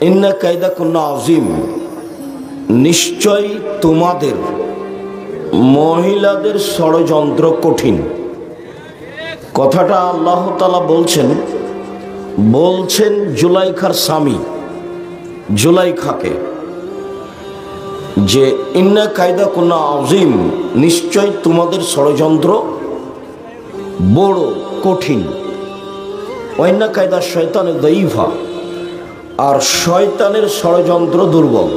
ইন্না কায়দাকুন্না আযীম, নিশ্চয় তোমাদের মহিলাদের ষড়যন্ত্র কঠিন। কথাটা আল্লাহ তাআলা বলছেন জুলাইখার স্বামী জুলাইখাকে, যে ইন্না কায়দাকুন্না আযীম, নিশ্চয় তোমাদের ষড়যন্ত্র বড় কঠিন। ওয়াইন্না কায়দা শয়তানে দাঈফা, আর শয়তানের ষড়যন্ত্র দুর্বল।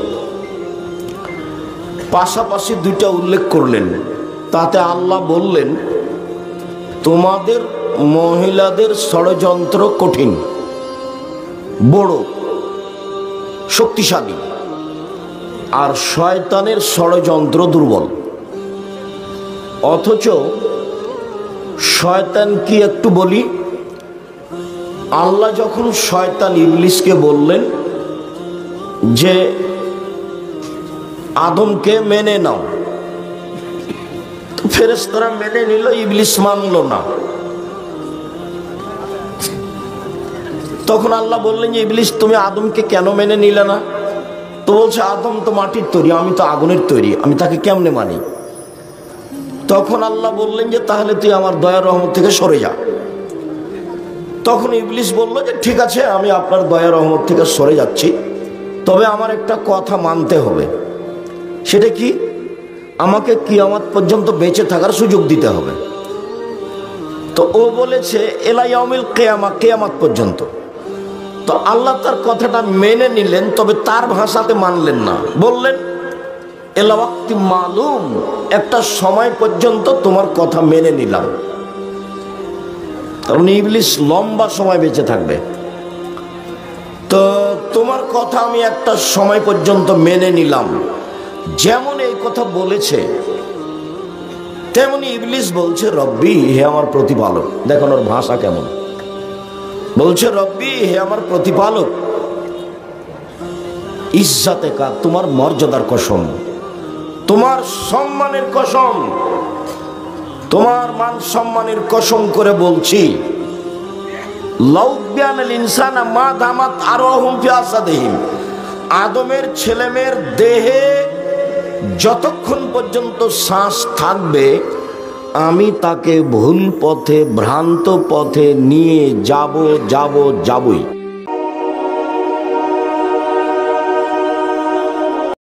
পাশাপাশি দুইটা উল্লেখ করলেন। তাতে আল্লাহ বললেন তোমাদের মহিলাদের ষড়যন্ত্র কঠিন, বড় শক্তিশালী, আর শয়তানের ষড়যন্ত্র দুর্বল। অথচ শয়তান কি একটু বলি, আল্লাহ যখন শয়তান ইবলিসকে বললেন যে আদমকে মেনে নাও, তো ফেরেশতারা মেনে নিল, ইবলিস মানল না। তখন আল্লাহ বললেন যে ইবলিস তুমি আদমকে কেন মেনে নিলে না? তো বলছে আদম তো মাটির তৈরি, আমি তো আগুনের তৈরি, আমি তাকে কেমনে মানি? তখন আল্লাহ বললেন যে তাহলে তুই আমার দয়া রহমত থেকে সরে যা। তখন ইবলিস বলল যে ঠিক আছে, আমি আপনার দয়া রহমত থেকে সরে যাচ্ছি, তবে আমার একটা কথা মানতে হবে। সেটা কি? আমাকে কিয়ামত পর্যন্ত বেঁচে থাকার সুযোগ দিতে হবে। তো ও বলেছে ইলা ইয়াউমিল কিয়ামা, কিয়ামত পর্যন্ত। তো আল্লাহ তার কথাটা মেনে নিলেন, তবে তার ভাষাতে মানলেন না। বললেন ইলা ওয়াক্তি মালুম, একটা সময় পর্যন্ত তোমার কথা মেনে নিলাম। কারণ ইবলিস লম্বা সময় বেঁচে থাকবে, তো তোমার কথা আমি একটা সময় পর্যন্ত মেনে নিলাম। যেমন এই কথা বলেছে, তেমনি ইবলিস বলছে রব্বি, হে আমার প্রতিপালক। দেখুন ওর ভাষা কেমন, বলছে রব্বি, হে আমার প্রতিপালক, ইজ্জাতে কা, তোমার মর্যাদার কসম, তোমার সম্মানের কসম, তোমার মান সম্মানের কসম করে বলছি, লাউ বিয়ানাল ইনসানা মা দামাত আরওয়াহুম ফি আসাদিহিম, আদমের ছেলেমেয়ের দেহে যতক্ষণ পর্যন্ত শ্বাস থাকবে আমি তাকে ভুল পথে, ভ্রান্ত পথে নিয়ে যাবই।